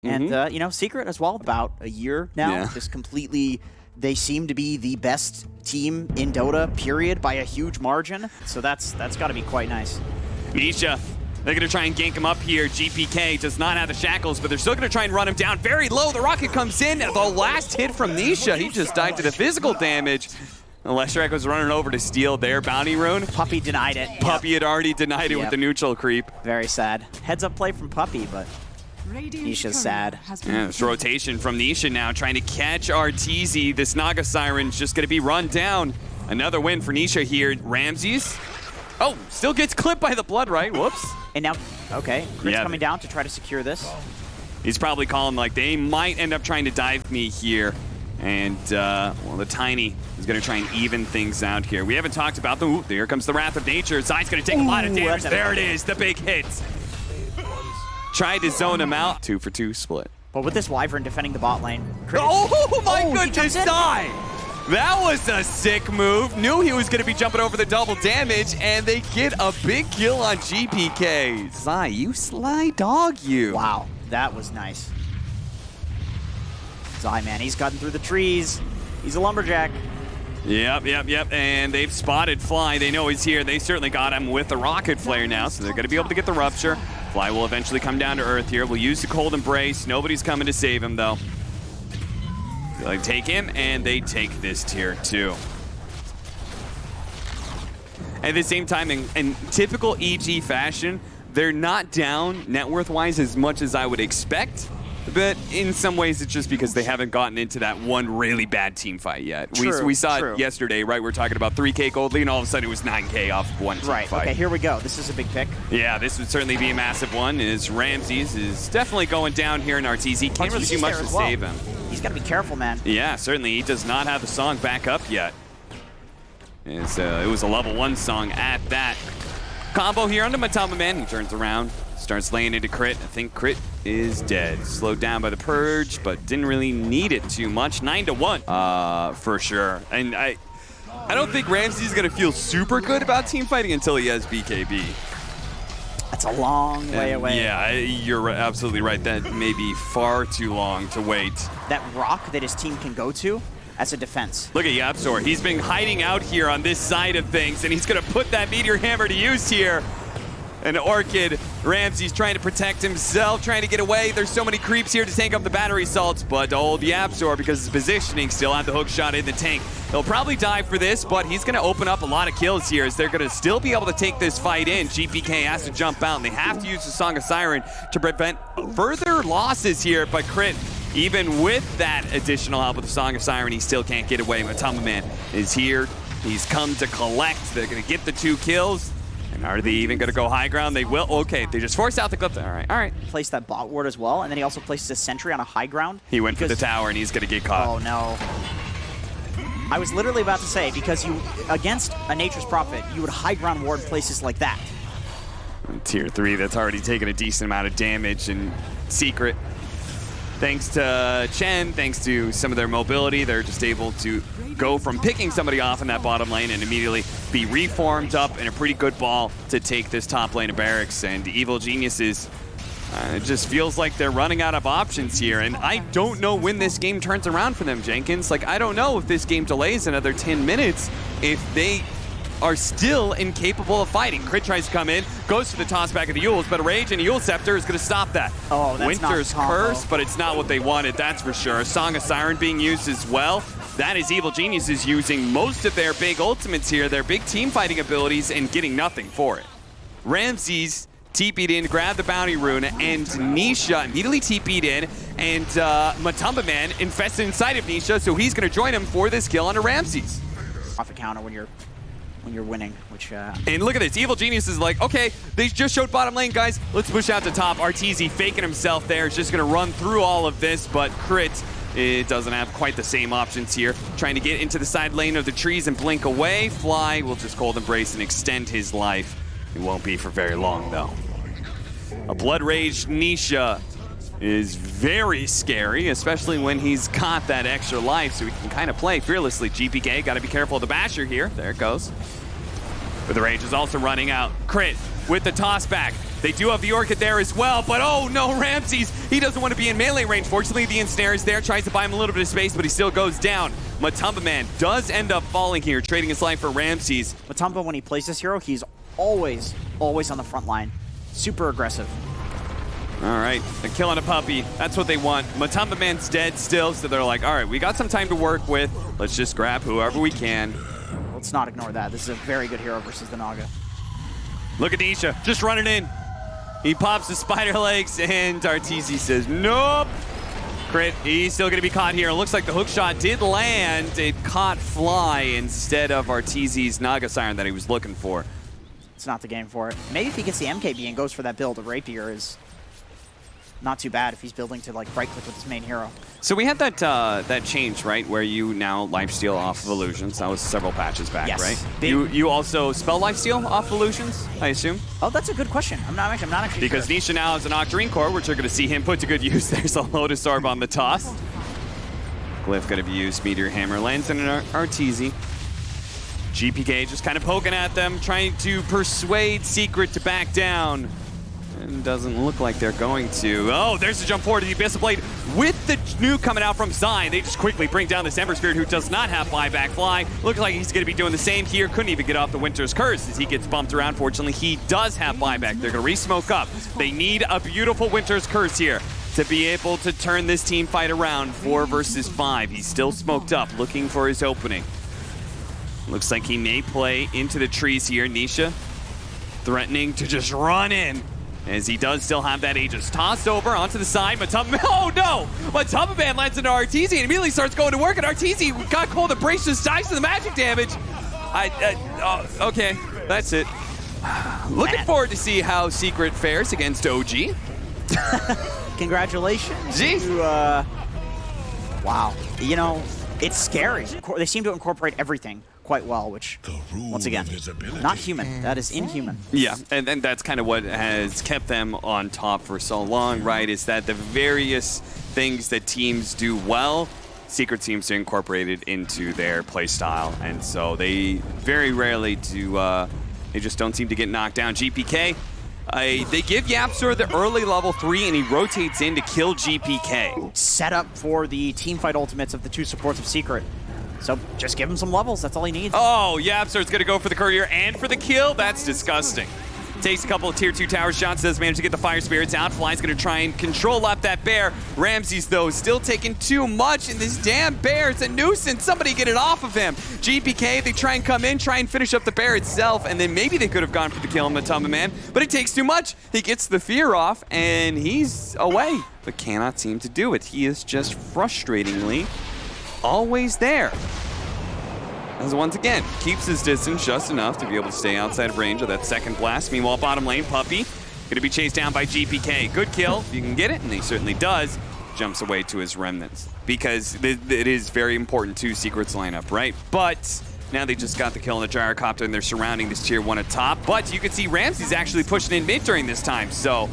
And, you know, Secret as well, about a year now, just completely, they seem to be the best team in Dota, period, by a huge margin. So that's got to be quite nice. Nisha, they're going to try and gank him up here. GPK does not have the shackles, but they're still going to try and run him down very low. The rocket comes in. The last hit from Nisha, he just died to the physical damage. Leshrac was running over to steal their bounty rune. Puppey denied it. Puppey had already denied it with the neutral creep. Very sad. Heads up play from Puppey, but Nisha's sad. Yeah, this rotation from Nisha now, trying to catch Arteezy. This Naga Siren's just going to be run down. Another win for Nisha here. Ramses, oh, still gets clipped by the blood, right? Whoops. And now, okay, Crit's coming down to try to secure this. He's probably calling like they might end up trying to dive me here. And, well, the Tiny is going to try and even things out here. We haven't talked about the... Ooh, here comes the Wrath of Nature. Zai's going to take a lot of damage. There it is, the big hit. Tried to zone him out. 2-for-2 split. But with this Wyvern defending the bot lane... Oh my goodness, Zai! That was a sick move. Knew he was going to be jumping over the double damage, and they get a big kill on GPK. Zai, you sly dog, you. Wow, that was nice. Zai, man, he's cutting through the trees. He's a lumberjack. Yep. And they've spotted Fly. They know he's here. They certainly got him with the rocket flare now, so they're going to be able to get the rupture. Fly will eventually come down to earth here. We'll use the cold embrace. Nobody's coming to save him, though. They take him, and they take this tier 2. At the same time, in typical EG fashion, they're not down net worth-wise as much as I would expect. But in some ways, it's just because they haven't gotten into that one really bad team fight yet. We saw it yesterday, right? We're talking about 3K gold lead, and all of a sudden it was 9K off one team fight. Okay, here we go. This is a big pick. Yeah, this would certainly be a massive one, as Ramses is definitely going down here in Arteezy. Can't really do much to save him. He's got to be careful, man. Yeah, certainly. He does not have the song back up yet. It was a level 1 song at that. Combo here onto Matama Man. He turns around. Starts laying into Crit. I think Crit is dead. Slowed down by the Purge, but didn't really need it too much. 9-1, for sure. And I don't think Ramsey's gonna feel super good about team fighting until he has BKB. That's a long way away. Yeah, you're absolutely right. That may be far too long to wait. That rock that his team can go to as a defense. Look at Yapzor. He's been hiding out here on this side of things, and he's gonna put that Meteor Hammer to use here. And Orchid, Ramsey's trying to protect himself, trying to get away. There's so many creeps here to tank up the battery salts, but old Yapzor, because his positioning still had the hook shot in the tank. He'll probably die for this, but he's going to open up a lot of kills here as they're going to still be able to take this fight in. GPK has to jump out, and they have to use the Song of Siren to prevent further losses here, but Crit, even with that additional help with the Song of Siren, he still can't get away. Matama Man is here. He's come to collect. They're going to get the 2 kills. And are they even going to go high ground? They will. Okay, they just forced out the clip. All right. Placed that bot ward as well, and then he also places a sentry on a high ground. He went for the tower, and he's going to get caught. Oh, no. I was literally about to say, because you, against a Nature's Prophet, you would high ground ward places like that. And tier 3, that's already taken a decent amount of damage, and Secret, thanks to Chen, thanks to some of their mobility, they're just able to go from picking somebody off in that bottom lane and immediately be reformed up in a pretty good ball to take this top lane of barracks. And Evil Geniuses, it just feels like they're running out of options here. And I don't know when this game turns around for them, Jenkins. Like, I don't know if this game delays another 10 minutes, if they are still incapable of fighting. Crit tries to come in, goes for the toss back of the Euls, but a Rage and a Eul Scepter is going to stop that. Oh, that's Winter's not Curse, but it's not what they wanted, that's for sure. Song of Siren being used as well. That is Evil Geniuses using most of their big ultimates here, their big team fighting abilities, and getting nothing for it. Ramses TP'd in, grabbed the bounty rune, and Nisha immediately TP'd in, and Matamba Man infested inside of Nisha, so he's going to join him for this kill onto Ramses. Off a counter when you're winning, which... And look at this, Evil Genius is like, okay, they just showed bottom lane, guys. Let's push out to top. Arteezy faking himself there is just going to run through all of this, but Crit, it doesn't have quite the same options here. Trying to get into the side lane of the trees and blink away. Fly will just cold embrace and extend his life. It won't be for very long, though. A Blood Rage Nisha is very scary, especially when he's got that extra life, so he can kind of play fearlessly. GPK, got to be careful of the Basher here. There it goes. But the Rage is also running out. Crit with the toss back. They do have the Orchid there as well, but oh no, Ramses, he doesn't want to be in melee range. Fortunately, the ensnare is there, tries to buy him a little bit of space, but he still goes down. Matumba Man does end up falling here, trading his life for Ramses. Matumba, when he plays this hero, he's always on the front line. Super aggressive. All right, they're killing a puppy. That's what they want. Matumba Man's dead still, so they're like, all right, we got some time to work with. Let's just grab whoever we can. Let's not ignore that. This is a very good hero versus the Naga. Look at Nisha, just running in. He pops the spider legs, and Arteezy says, nope. Crit, he's still going to be caught here. It looks like the hook shot did land. It caught Fly instead of Arteezy's Naga Siren that he was looking for. It's not the game for it. Maybe if he gets the MKB and goes for that build, a Rapier is not too bad if he's building to like right-click with his main hero. So we had that that change, right, where you now lifesteal off of illusions. That was several patches back, yes. right? You also spell lifesteal off illusions, I assume? Oh, that's a good question. I'm not actually because sure. Nisha now has an Octarine Core, which you're going to see him put to good use. There's a Lotus Orb on the toss. Glyph going to be used. Meteor Hammer lands in an Arteezy. GPK just kind of poking at them, trying to persuade Secret to back down. And doesn't look like they're going to. Oh, there's the jump forward to the Abyssal Blade with the nuke coming out from Zine. They just quickly bring down this Ember Spirit who does not have buyback fly. Looks like he's going to be doing the same here. Couldn't even get off the Winter's Curse as he gets bumped around. Fortunately, he does have buyback. They're going to re-smoke up. They need a beautiful Winter's Curse here to be able to turn this team fight around. 4 versus 5. He's still smoked up, looking for his opening. Looks like he may play into the trees here. Nisha threatening to just run in, as he does still have that Aegis. Tossed over onto the side. Matumba, oh no! Matumba Man lands into Arteezy and immediately starts going to work, and Arteezy got cold. The brace just dies to the magic damage. Okay, that's it. Looking forward to see how Secret fares against OG. Congratulations. Jeez. Wow. You know, it's scary. They seem to incorporate everything quite well, which, once again, not human. That is inhuman. Yeah, and that's kind of what has kept them on top for so long, right? Is that the various things that teams do well, Secret seems to incorporate it into their play style, and so they very rarely do, they just don't seem to get knocked down. GPK, they give YapzOr the early level 3, and he rotates in to kill GPK. Set up for the teamfight ultimates of the 2 supports of Secret. So just give him some levels. That's all he needs. Oh, YapzOr's going to go for the courier and for the kill. That's disgusting. Takes a couple of tier 2 tower shots. Does manage to get the fire spirits out. Fly's going to try and control up that bear. Ramses, though, still taking too much. And this damn bear, it's a nuisance. Somebody get it off of him. GPK, they try and come in, try and finish up the bear itself. And then maybe they could have gone for the kill on Matumba Man. But it takes too much. He gets the fear off, and he's away. But cannot seem to do it. He is just frustratingly always there. As once again, keeps his distance just enough to be able to stay outside of range of that second blast. Meanwhile, bottom lane, Puppy going to be chased down by GPK. Good kill, if you can get it, and he certainly does. Jumps away to his remnants, because it is very important to Secret's lineup, right? But now they just got the kill on the gyrocopter, and they're surrounding this tier 1 atop. But you can see Ramses actually pushing in mid during this time, so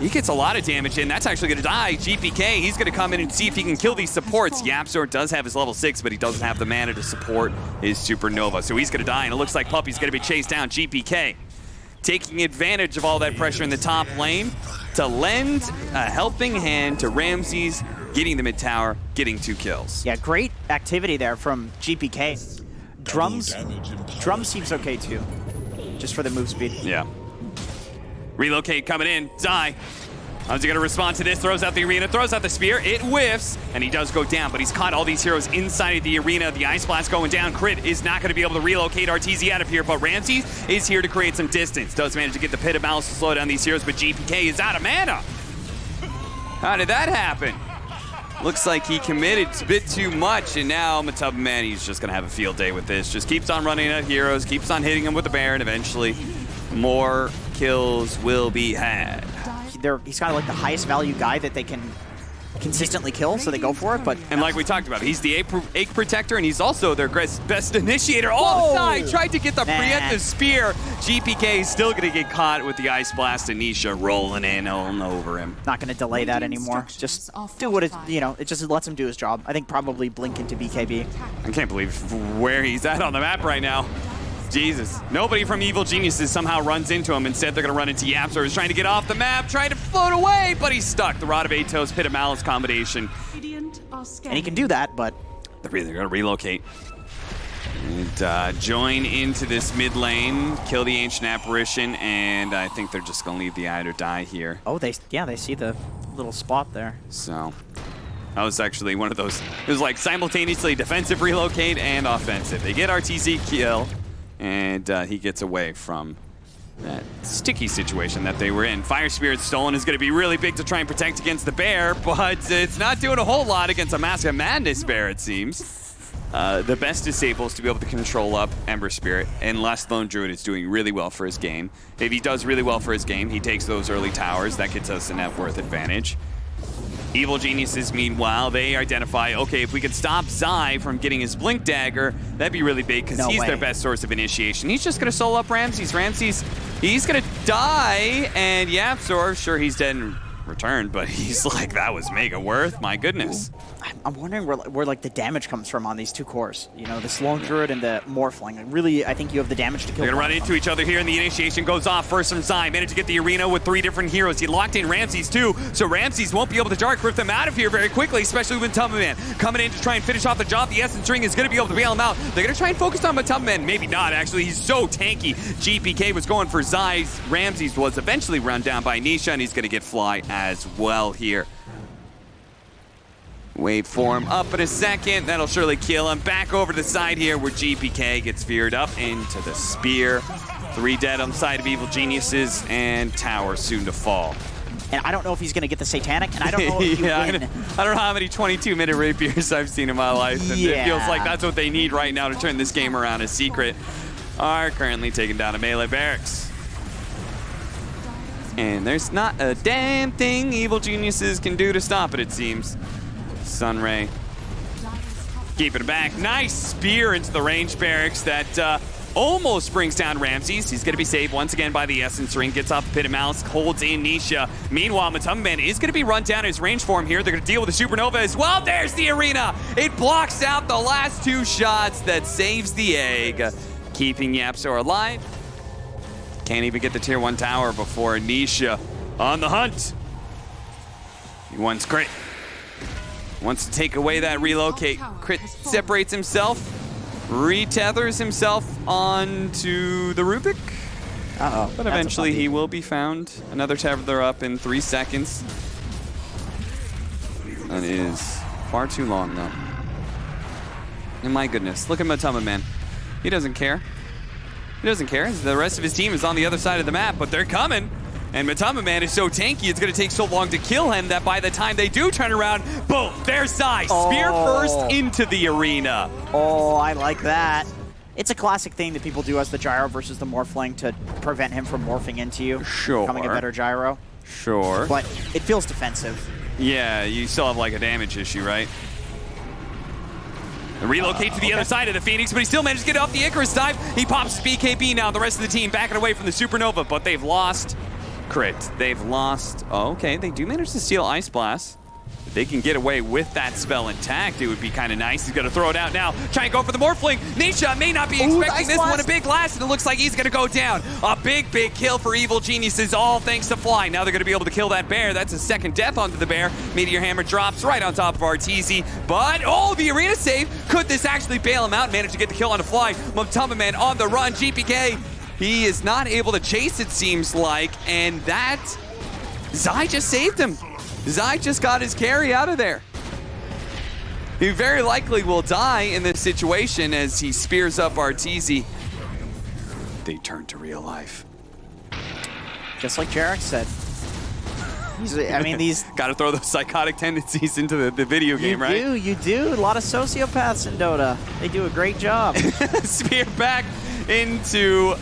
he gets a lot of damage in. That's actually going to die. GPK, he's going to come in and see if he can kill these supports. YapzOr does have his level 6, but he doesn't have the mana to support his Supernova. So he's going to die, and it looks like Puppy's going to be chased down. GPK taking advantage of all that pressure in the top lane to lend a helping hand to Ramses, getting the mid tower, getting 2 kills. Yeah, great activity there from GPK. Drums seems okay too, just for the move speed. Yeah. Relocate coming in. Die. How's he going to respond to this? Throws out the arena, throws out the spear. It whiffs, and he does go down, but he's caught all these heroes inside of the arena. The Ice Blast going down. Crit is not going to be able to relocate Arteezy out of here, but Ramses is here to create some distance. Does manage to get the Pit of Malice to slow down these heroes, but GPK is out of mana. How did that happen? Looks like he committed a bit too much, and now Matumba Man, he's just going to have a field day with this. Just keeps on running at heroes, keeps on hitting them with the bear, and eventually more kills will be had. He's kind of like the highest value guy that they can consistently kill, so they go for it. But and like we talked about, he's the Ache Protector, and he's also their best initiator. Oh, side tried to get the preemptive spear. GPK is still going to get caught with the Ice Blast, and Nisha rolling in all over him. Not going to delay that anymore. Just do what it, it just lets him do his job. I think probably blink into BKB. I can't believe where he's at on the map right now. Jesus. Nobody from Evil Geniuses somehow runs into him. Instead, they're going to run into Yapzor, who's trying to get off the map, trying to float away, but he's stuck. The Rod of Atos, Pit of Malice combination. And he can do that, but... They're going to relocate. And join into this mid lane, kill the Ancient Apparition, and I think they're just going to leave the Eye to die here. Oh, they see the little spot there. So... that was actually one of those, it was like simultaneously defensive relocate and offensive. They get RTZ kill, and he gets away from that sticky situation that they were in. Fire Spirit stolen is going to be really big to try and protect against the bear, but it's not doing a whole lot against a Mask of Madness bear, it seems. The best disables to be able to control up Ember Spirit, unless Lone Druid is doing really well for his game. If he does really well for his game, he takes those early towers. That gets us a net worth advantage. Evil Geniuses, meanwhile, they identify, okay, if we could stop Zai from getting his Blink Dagger, that'd be really big, because he's their best source of initiation. He's just going to solo up Ramses. Ramses, he's going to die, and Yapzor, sure, he's dead in return, but he's like, that was mega worth, my goodness. I'm wondering where like the damage comes from on these two cores. You know, the Lone Druid and the Morphling. Like, really, I think you have the damage to kill. They're gonna run into each other here, and the initiation goes off. First from Zai, managed to get the arena with 3 different heroes. He locked in Ramses too, so Ramses won't be able to Dark Rift them out of here very quickly, especially with Matubman coming in to try and finish off the job. The Essence Ring is gonna be able to bail him out. They're gonna try and focus on Matubman. Maybe not, actually. He's so tanky. GPK was going for Zai. Ramses was eventually run down by Nisha, and he's gonna get Fly as well here. Wait for him up in a second. That'll surely kill him. Back over to the side here where GPK gets veered up into the spear. 3 dead on the side of Evil Geniuses, and tower soon to fall. And I don't know if he's going to get the Satanic, and I don't know if he win. I don't know how many 22-minute rapiers I've seen in my life. And it feels like that's what they need right now to turn this game around. As Secret are currently taking down a melee barracks. And there's not a damn thing Evil Geniuses can do to stop it seems. Sunray keeping it back. Nice spear into the range barracks that almost brings down Ramses. He's going to be saved once again by the Essence Ring. Gets off the Pit of Malice, holds in Nisha. Meanwhile, Matubman is going to be run down his range form here. They're going to deal with the Supernova as well. There's the arena. It blocks out the last 2 shots that saves the egg, keeping Yapzor alive. Can't even get the tier 1 tower before Nisha on the hunt. He wants crit. Wants to take away that relocate. Crit separates himself, retethers himself onto the Rubik. Uh-oh. But eventually he will be found. Another tether up in 3 seconds. That is far too long, though. And my goodness, look at Matubman, man. He doesn't care. He doesn't care. The rest of his team is on the other side of the map, but they're coming. And Matubman is so tanky, it's going to take so long to kill him that by the time they do turn around, boom, there's Zai. Spear first into the arena. Oh, I like that. It's a classic thing that people do as the gyro versus the Morphling to prevent him from morphing into you. Sure. Becoming a better gyro. Sure. But it feels defensive. Yeah, you still have like a damage issue, right? Relocate to the other side of the Phoenix, but he still managed to get off the Icarus dive. He pops BKB now. The rest of the team backing away from the Supernova, but they've lost crit. They've lost. Oh, okay, they do manage to steal Ice Blast. If they can get away with that spell intact, it would be kind of nice. He's going to throw it out now. Try and go for the Morphling. Nisha may not be expecting this one. A big blast, and it looks like he's going to go down. A big, big kill for Evil Geniuses, all thanks to Fly. Now they're going to be able to kill that bear. That's a second death onto the bear. Meteor Hammer drops right on top of RTZ. But, oh, the arena save. Could this actually bail him out? Managed to get the kill on the Fly. Matubman on the run. GPK. He is not able to chase, it seems like, and that... Zai just saved him. Zai just got his carry out of there. He very likely will die in this situation as he spears up RTZ. They turn to real life. Just like Jarek said. I mean, these... Got to throw those psychotic tendencies into the video game, right? You do. A lot of sociopaths in Dota. They do a great job. Spear back into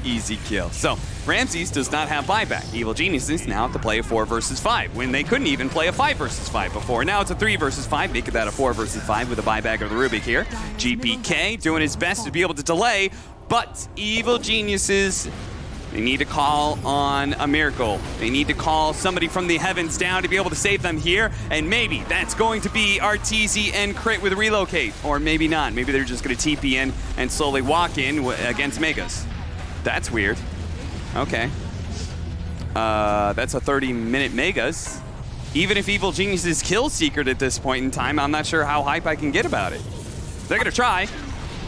easy kill. So Ramses does not have buyback. Evil Geniuses now have to play a 4 versus 5 when they couldn't even play a 5 versus 5 before. Now it's a 3 versus 5, making that a 4 versus 5 with a buyback of the Rubik here. GPK doing his best to be able to delay, but Evil Geniuses They need to call on a miracle. They need to call somebody from the heavens down to be able to save them here. And maybe that's going to be Arteezy and Crit with Relocate. Or maybe not. Maybe they're just going to TP in and slowly walk in against Megas. That's weird. Okay. That's a 30-minute Megas. Even if Evil Genius is kill secret at this point in time, I'm not sure how hype I can get about it. They're going to try.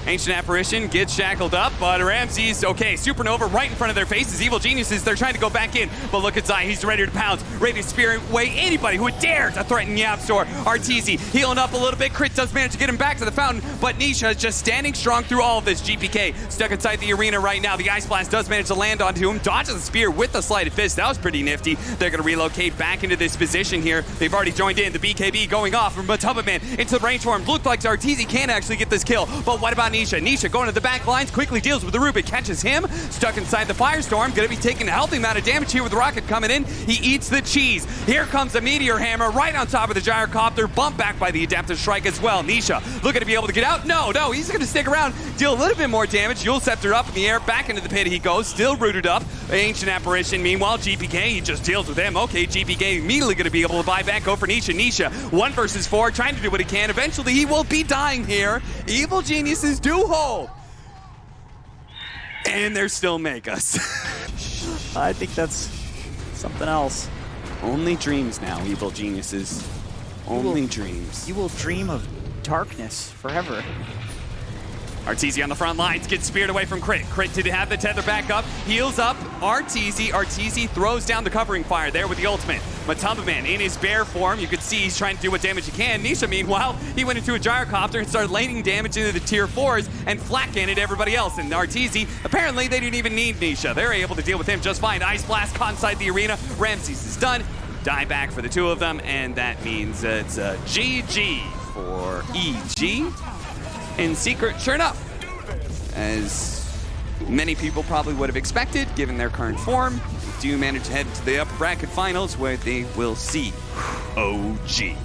Ancient Apparition gets shackled up, but Ramses, okay, Supernova right in front of their faces. Evil Geniuses, they're trying to go back in, but look at Zai, he's ready to pounce, ready to spear away anybody who would dare to threaten YapzOr. Arteezy healing up a little bit. Crit does manage to get him back to the fountain, but Nisha is just standing strong through all of this. GPK stuck inside the arena right now. The Ice Blast does manage to land onto him, dodges the spear with the Sleight of Fist. That was pretty nifty. They're going to relocate back into this position here. They've already joined in. The BKB going off from Matubba Man into the range form. Looked like Arteezy can actually get this kill, but what about Nisha? Nisha going to the back lines, quickly deals with the Rubik, catches him, stuck inside the Firestorm, going to be taking a healthy amount of damage here with the Rocket coming in. He eats the cheese. Here comes the Meteor Hammer right on top of the Gyrocopter, bumped back by the Adaptive Strike as well. Nisha looking to be able to get out. No, he's going to stick around, deal a little bit more damage. Yule Scepter up in the air, back into the pit he goes, still rooted up. Ancient Apparition, meanwhile, GPK, he just deals with him. Okay, GPK immediately going to be able to buy back, go for Nisha. Nisha, 1 versus 4, trying to do what he can. Eventually, he will be dying here. Evil Geniuses do hold. And they're still Megas. I think that's something else. Only dreams now, Evil Geniuses. Only dreams. You will dream of darkness forever. Arteezy on the front lines, gets speared away from Crit. Crit did have the tether back up, heals up Arteezy. Arteezy throws down the covering fire there with the ultimate. Matubba Man in his bear form, you could see he's trying to do what damage he can. Nisha, meanwhile, he went into a Gyrocopter and started laying damage into the tier 4s and flat-canned everybody else. And Arteezy, apparently they didn't even need Nisha. They're able to deal with him just fine. Ice Blast caught inside the arena. Ramses is done. Die back for the 2 of them, and that means it's a GG for EG. In secret, sure enough, as many people probably would have expected, given their current form, do manage to head to the upper bracket finals where they will see OG.